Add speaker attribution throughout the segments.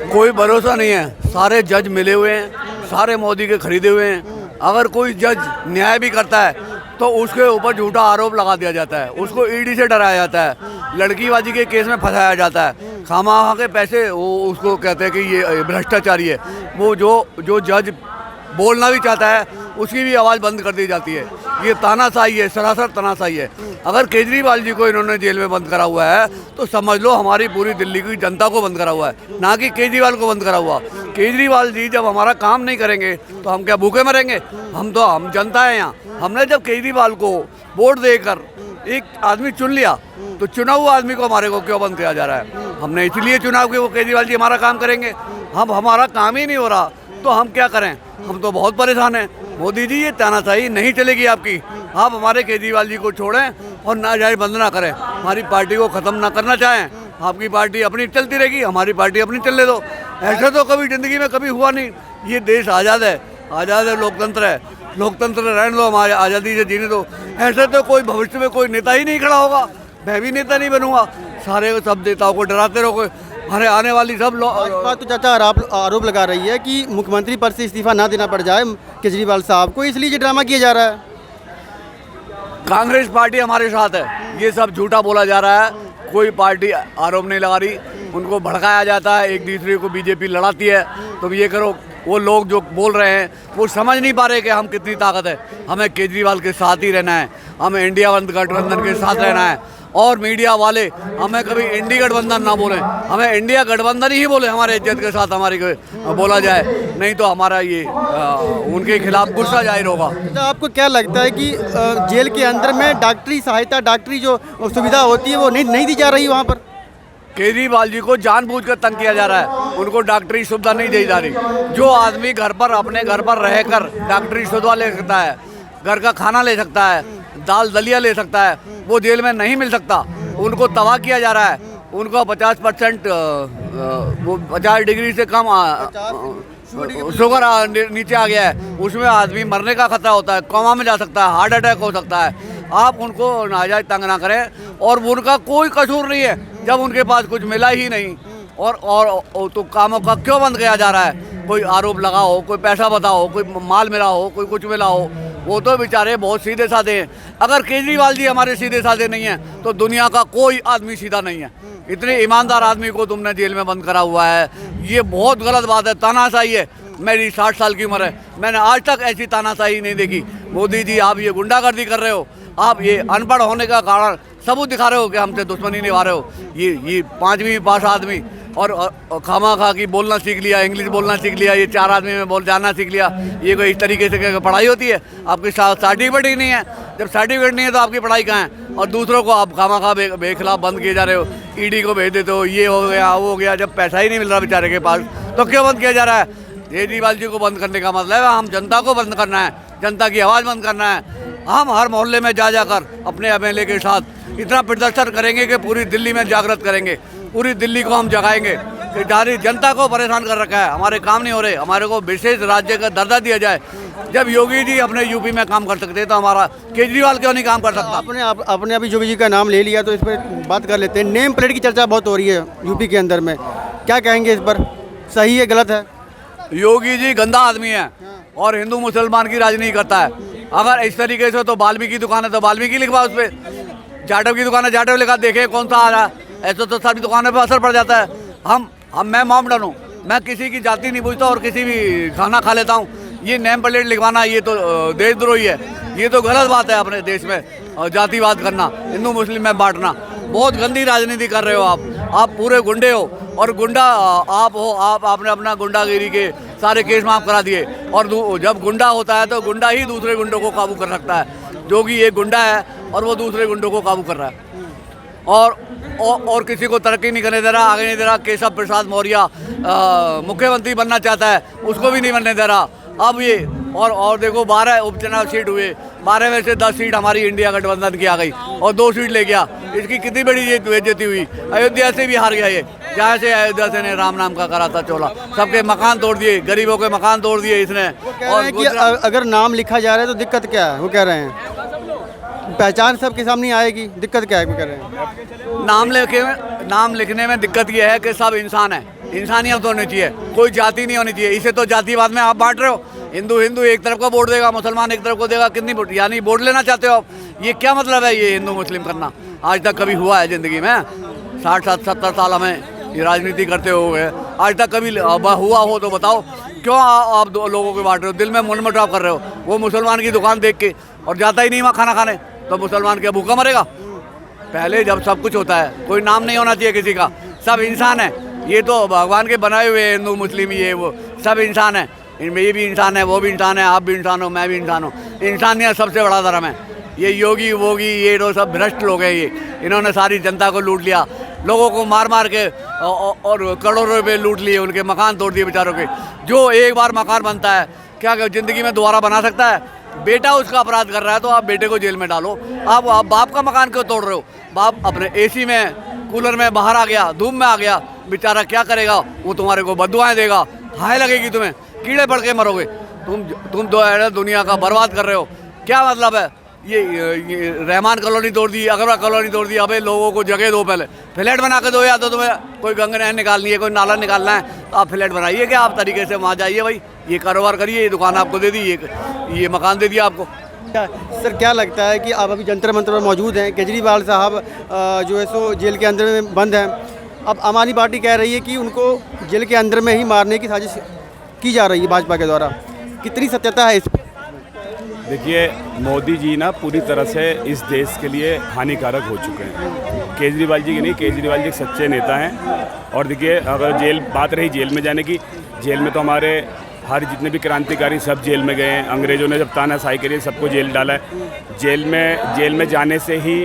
Speaker 1: कोई भरोसा नहीं है। सारे जज मिले हुए हैं, सारे मोदी के खरीदे हुए हैं। अगर कोई जज न्याय भी करता है तो उसके ऊपर झूठा आरोप लगा दिया जाता है, उसको ईडी से डराया जाता है, लड़कीबाजी के केस में फंसाया जाता है, खामखा के पैसे वो उसको कहते हैं कि ये भ्रष्टाचारी है। वो जो जज बोलना भी चाहता है उसकी भी आवाज़ बंद कर दी जाती है। ये तानाशाही है, सरासर तानाशाही है। अगर केजरीवाल जी को इन्होंने जेल में बंद करा हुआ है तो समझ लो हमारी पूरी दिल्ली की जनता को बंद करा हुआ है, ना कि केजरीवाल को बंद करा हुआ। केजरीवाल जी जब हमारा काम नहीं करेंगे तो हम क्या भूखे मरेंगे? हम जनता है यहाँ। हमने जब केजरीवाल को वोट देकर एक आदमी चुन लिया तो चुना हुआ आदमी को हमारे को क्यों बंद किया जा रहा है? हमने इसलिए चुनाव कि वो केजरीवाल जी हमारा काम करेंगे। हम हमारा काम ही नहीं हो रहा तो हम क्या करें? हम तो बहुत परेशान हैं। मोदी जी ये तानाशाही नहीं चलेगी आपकी। आप हमारे केजरीवाल जी को छोड़ें और नाजायज बंद ना करें। हमारी पार्टी को ख़त्म ना करना चाहें, आपकी पार्टी अपनी चलती रहेगी, हमारी पार्टी अपनी चलने दो। ऐसा तो कभी ज़िंदगी में कभी हुआ नहीं। ये देश आज़ाद है, लोकतंत्र है, लोकतंत्र रहने दो, हमारे आज़ादी से जीने दो। ऐसे तो कोई भविष्य में कोई नेता ही नहीं खड़ा होगा। मैं भी नेता नहीं बनूंगा। सारे सब नेताओं को डराते रहोगे। अरे आने वाली सब
Speaker 2: भाजपा तो चाचा आरोप लगा रही है कि मुख्यमंत्री पद से इस्तीफा ना देना पड़ जाए केजरीवाल साहब को, इसलिए ये ड्रामा किया जा रहा है।
Speaker 1: कांग्रेस पार्टी हमारे साथ है। ये सब झूठा बोला जा रहा है। कोई पार्टी आरोप नहीं लगा रही। उनको भड़काया जाता है, एक दूसरे को बीजेपी लड़ाती है। तुम ये करो, वो लोग जो बोल रहे हैं वो समझ नहीं पा रहे कि हम कितनी ताकत है। हमें केजरीवाल के साथ ही रहना है, हमें इंडिया गठबंधन के साथ रहना है। और मीडिया वाले हमें कभी इंडिया गठबंधन ना बोलें, हमें इंडिया गठबंधन ही बोले। हमारे इज्जत के साथ हमारी बोला जाए, नहीं तो हमारा ये उनके खिलाफ गुस्सा जाहिर होगा।
Speaker 2: तो आपको क्या लगता है कि जेल के अंदर में डॉक्टरी सहायता, डॉक्टरी जो सुविधा होती है वो नहीं दी जा रही वहाँ पर?
Speaker 1: केजरीवाल जी को जानबूझकर तंग किया जा रहा है। उनको डॉक्टरी सुविधा नहीं दी जा रही। जो आदमी घर पर अपने घर पर रहकर डॉक्टरी सुविधा ले सकता है, घर का खाना ले सकता है, दाल दलिया ले सकता है, वो जेल में नहीं मिल सकता। उनको तबाह किया जा रहा है। उनको 50% 50 डिग्री से कम शुगर नीचे आ गया है। उसमें आदमी मरने का खतरा होता है, कोमा में जा सकता है, हार्ट अटैक हो सकता है। आप उनको नाजायज तंग ना करें। और उनका कोई कसूर नहीं है जब उनके पास कुछ मिला ही नहीं। और तो कामों का क्यों बंद किया जा रहा है? कोई आरोप लगाओ, कोई पैसा बताओ, कोई माल मिला हो, कोई कुछ मिला हो। वो तो बेचारे बहुत सीधे साधे हैं। अगर केजरीवाल जी हमारे सीधे साधे नहीं हैं तो दुनिया का कोई आदमी सीधा नहीं है। इतने ईमानदार आदमी को तुमने जेल में बंद करा हुआ है, ये बहुत गलत बात है, तानाशाही है। मेरी 60 साल की उम्र है, मैंने आज तक ऐसी तानाशाही नहीं देखी। मोदी जी आप ये गुंडागर्दी कर रहे हो, आप ये अनपढ़ होने का कारण सबूत दिखा रहे हो कि हमसे दुश्मनी निभा रहे हो। ये 5वीं पास आदमी और खामा की बोलना सीख लिया, इंग्लिश बोलना सीख लिया, ये 4 आदमी में बोल जाना सीख लिया। ये कोई इस तरीके से पढ़ाई होती है? आपकी सर्टिफिकेट ही नहीं है। जब सर्टिफिकेट नहीं है तो आपकी पढ़ाई कहाँ है? और दूसरों को आप खामा बेखिलाफ बंद किए जा रहे हो, ईडी को भेज देते हो, ये हो गया वो हो गया। जब पैसा ही नहीं मिल रहा बेचारे के पास तो क्यों बंद किया जा रहा है? केजरीवाल जी को बंद करने का मतलब है हम जनता को बंद करना है, जनता की आवाज़ बंद करना है। हम हर मोहल्ले में जाकर अपने एमएलए के साथ इतना प्रदर्शन करेंगे कि पूरी दिल्ली में जागृत करेंगे। पूरी दिल्ली को हम जगाएंगे कि सारी जनता को परेशान कर रखा है, हमारे काम नहीं हो रहे, हमारे को विशेष राज्य का दर्जा दिया जाए। जब योगी जी अपने यूपी में काम कर सकते तो हमारा केजरीवाल क्यों नहीं काम कर सकता?
Speaker 2: आपने अभी योगी जी का नाम ले लिया तो इस पर बात कर लेते हैं। नेम प्लेट की चर्चा बहुत हो रही है यूपी के अंदर में, क्या कहेंगे इस पर? सही है, गलत है?
Speaker 1: योगी जी गंदा आदमी है और हिंदू मुसलमान की राजनीति करता है। अगर इस तरीके से तो वाल्मीकि की दुकान है तो वाल्मीकि लिखवा, उस पर जाटव की दुकान है जाटव लिखा, देखे कौन सा आ रहा है। ऐसा तो सभी दुकानों पे असर पड़ जाता है। मैं मॉमडन हूँ, मैं किसी की जाति नहीं पूछता और किसी भी खाना खा लेता हूँ। ये नेम प्लेट लिखवाना ये तो देशद्रोही है। ये तो गलत बात है अपने देश में जातिवाद करना, हिंदू मुस्लिम में बांटना। बहुत गंदी राजनीति कर रहे हो आप पूरे गुंडे हो और गुंडा आप हो। आपने अपना गुंडागिरी के सारे केस माफ करा दिए। और जब गुंडा होता है तो गुंडा ही दूसरे गुंडों को काबू कर सकता है। जो कि ये गुंडा है और वो दूसरे गुंडों को काबू कर रहा है और किसी को तरक्की नहीं करने दे रहा, आगे नहीं दे रहा। केशव प्रसाद मौर्य मुख्यमंत्री बनना चाहता है, उसको भी नहीं बनने दे रहा। अब ये और देखो 12 उपचुनाव सीट हुए, 12 में से 10 सीट हमारी इंडिया गठबंधन की आ गई और 2 सीट ले गया। इसकी कितनी बड़ी बेइज्जती हुई। अयोध्या से भी हार गया ये, जहाँ से अयोध्या से ने राम नाम का करा था चोला, सबके मकान तोड़ दिए, गरीबों के मकान तोड़ दिए इसने।
Speaker 2: और कि अगर नाम लिखा जा रहा है तो दिक्कत क्या है? वो कह रहे हैं पहचान सबके सामने आएगी, दिक्कत क्या है? वो कह रहे हैं
Speaker 1: नाम लिखने में दिक्कत ये है कि सब इंसान है। इंसानियत होनी चाहिए, कोई जाति नहीं होनी चाहिए। इसे तो जातिवाद में आप बांट रहे हो, हिंदू हिंदू एक तरफ का वोट देगा, मुसलमान एक तरफ को देगा। कितनी वोट, यानी वोट लेना चाहते हो आप? ये क्या मतलब है ये हिंदू मुस्लिम करना? आज तक कभी हुआ है ज़िंदगी में? 60-70 साल हमें ये राजनीति करते हुए आज तक कभी हुआ हो तो बताओ। क्यों आप दो लोगों को बांट रहे हो, दिल में मनमुटाव कर रहे हो? वो मुसलमान की दुकान देख के और जाता ही नहीं वहाँ खाना खाने, तो मुसलमान क्या भूखा मरेगा? पहले जब सब कुछ होता है, कोई नाम नहीं होना चाहिए किसी का, सब इंसान है। ये तो भगवान के बनाए हुए हिंदू मुस्लिम ये वो सब इंसान है। इनमें ये भी इंसान है, वो भी इंसान है, आप भी इंसान हो, मैं भी इंसान हूँ। इंसानियत सबसे बड़ा धर्म है। ये योगी वोगी ये तो सब भ्रष्ट लोग हैं। ये इन्होंने सारी जनता को लूट लिया, लोगों को मार मार के और करोड़ों रुपए लूट लिए, उनके मकान तोड़ दिए बेचारों के। जो एक बार मकान बनता है क्या ज़िंदगी में दोबारा बना सकता है? बेटा उसका अपराध कर रहा है तो आप बेटे को जेल में डालो। आप बाप का मकान क्यों तोड़ रहे हो? बाप अपने एसी में कूलर में बाहर आ गया, धूप में आ गया, बेचारा क्या करेगा? वो तुम्हारे को बददुआएं देगा, हाय लगेगी तुम्हें, कीड़े पड़ के मरोगे। तुम दो है दुनिया का बर्बाद कर रहे हो। क्या मतलब है? ये रहमान कॉलोनी तोड़ दी, अगरवा कॉलोनी तोड़ दी। अबे लोगों को जगह दो, पहले फ्लैट बना के दो। या तो तुम्हें कोई गंगा नहर निकालनी है, कोई नाला निकालना है तो आप फ्लैट बनाइए। क्या आप तरीके से वहाँ जाइए भाई, ये कारोबार करिए, ये दुकान आपको दे दी, ये मकान दे दिया आपको।
Speaker 2: सर क्या लगता है कि आप अभी जंतर मंतर पर मौजूद हैं, केजरीवाल साहब जो है सो जेल के अंदर में बंद हैं। अब आम आदमी पार्टी कह रही है कि उनको जेल के अंदर में ही मारने की साजिश की जा रही है भाजपा के द्वारा। कितनी सत्यता है इस पर?
Speaker 3: देखिए, मोदी जी ना पूरी तरह से इस देश के लिए हानिकारक हो चुके हैं। केजरीवाल जी की नहीं, केजरीवाल जी एक सच्चे नेता हैं। और देखिए, अगर बात रही जेल में जाने की, जेल में तो हमारे हर जितने भी क्रांतिकारी सब जेल में गए हैं। अंग्रेज़ों ने जब तानाशाही करी सबको जेल डाला है। जेल में जाने से ही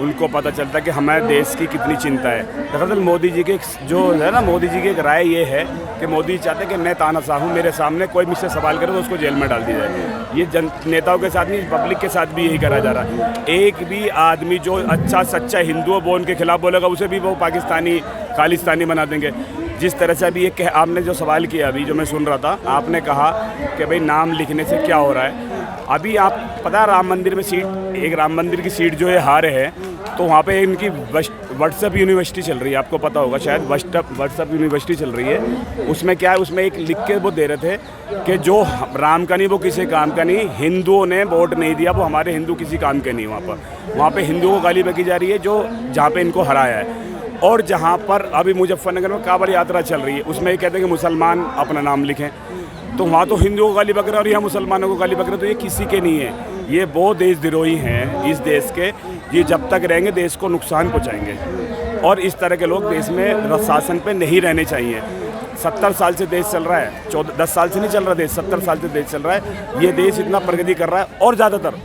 Speaker 3: उनको पता चलता है कि हमारे देश की कितनी चिंता है। दरअसल मोदी जी के जो है ना, मोदी जी की एक राय ये है कि मोदी चाहते हैं कि मैं तानाशाह हूँ, मेरे सामने कोई मुझसे सवाल करे तो उसको जेल में डाल दिया जाए। ये नेताओं के साथ नहीं, पब्लिक के साथ भी यही करा जा रहा है। एक भी आदमी जो अच्छा सच्चा हिंदू वो उनके खिलाफ बोलेगा, उसे भी वो पाकिस्तानी खालिस्तानी बना देंगे। जिस तरह से अभी ये आपने जो सवाल किया, अभी जो मैं सुन रहा था, आपने कहा कि भाई नाम लिखने से क्या हो रहा है। अभी आप पता है राम मंदिर में एक राम मंदिर की सीट जो है हारे है, तो वहाँ पे इनकी व्हाट्सएप यूनिवर्सिटी चल रही है, आपको पता होगा शायद, व्हाट्सएप यूनिवर्सिटी चल रही है। उसमें क्या है, उसमें एक लिख के वो दे रहे थे कि जो राम का नहीं वो किसी काम का नहीं, हिंदुओं ने वोट नहीं दिया वो हमारे हिंदू किसी काम के नहीं। वहाँ पर हिंदुओं को गाली बकी जा रही है जो जहाँ पे इनको हराया है। और जहाँ पर अभी मुजफ्फरनगर में कांवड़ यात्रा चल रही है, उसमें ये कहते हैं कि मुसलमान अपना नाम लिखें, तो वहाँ तो हिंदुओं को गाली बक रहे हैं और यहाँ मुसलमानों को गाली बक रहे हैं। तो ये किसी के नहीं है, ये वो देशद्रोही हैं इस देश के। ये जब तक रहेंगे देश को नुकसान पहुँचाएंगे। और इस तरह के लोग देश में शासन पे नहीं रहने चाहिए। 70 साल से देश चल रहा है, 10 साल से नहीं चल रहा देश, 70 साल से देश चल रहा है। ये देश इतना प्रगति कर रहा है और ज़्यादातर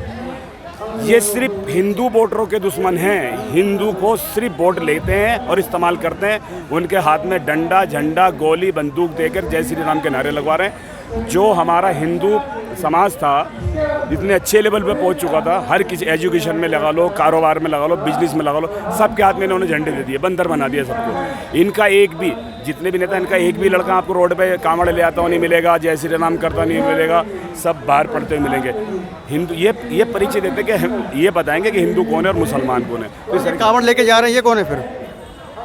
Speaker 3: ये सिर्फ हिंदू वोटरों के दुश्मन हैं। हिंदू को सिर्फ वोट लेते हैं और इस्तेमाल करते हैं। उनके हाथ में डंडा झंडा गोली बंदूक देकर जय श्री राम के नारे लगवा रहे हैं। जो हमारा हिंदू समाज था जितने अच्छे लेवल पे पहुंच चुका था, हर किसी एजुकेशन में लगा लो, कारोबार में लगा लो, बिजनेस में लगा लो, सबके हाथ में इन्होंने झंडे दे दिए, बंदर बना दिया सबको। इनका एक भी, जितने भी नेता, इनका एक भी लड़का आपको रोड पे कांवड़ ले आता हुआ नहीं मिलेगा, जय श्री राम करता नहीं मिलेगा, सब बाहर पढ़ते हुए मिलेंगे। हिंदू ये परिचय देते कि ये बताएंगे कि हिंदू कौन है और मुसलमान कौन है।
Speaker 2: तो सर कांवड़ लेके जा रहे हैं, ये कौन है फिर?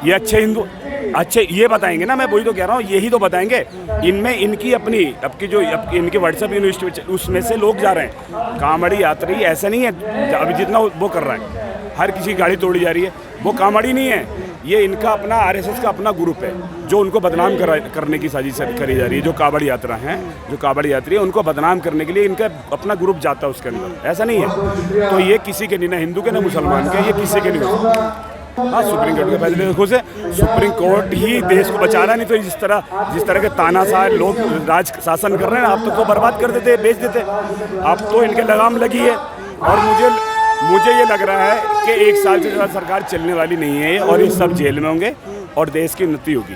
Speaker 3: ये अच्छे हिंदू, अच्छे ये बताएंगे ना, मैं वही तो कह रहा हूँ, यही तो बताएंगे। इनमें इनकी अपनी इनके व्हाट्सएप यूनिवर्सिटी उसमें से लोग जा रहे हैं। कांवड़ी यात्री ऐसा नहीं है अभी जितना वो कर रहा है, हर किसी की गाड़ी तोड़ी जा रही है, वो कांवड़ी नहीं है। ये इनका अपना RSS का अपना ग्रुप है जो उनको बदनाम करने की साजिश करी जा रही है। जो कांवड़ यात्रा हैं, जो कांवड़ यात्री है, उनको बदनाम करने के लिए इनका अपना ग्रुप जाता है उसके अंदर, ऐसा नहीं है। तो ये किसी के नहीं, ना हिंदू के ना मुसलमान के, ये किसी के नहीं। हाँ, सुप्रीम कोर्ट के फैसले देखो से सुप्रीम कोर्ट ही देश को बचा रहा, नहीं तो जिस तरह के तानाशाह लोग राज शासन कर रहे हैं, आप तो बर्बाद कर देते, बेच देते। अब तो इनके लगाम लगी है और मुझे ये लग रहा है कि 1 साल से ज़्यादा सरकार चलने वाली नहीं है और ये सब जेल में होंगे और देश की उन्नति होगी।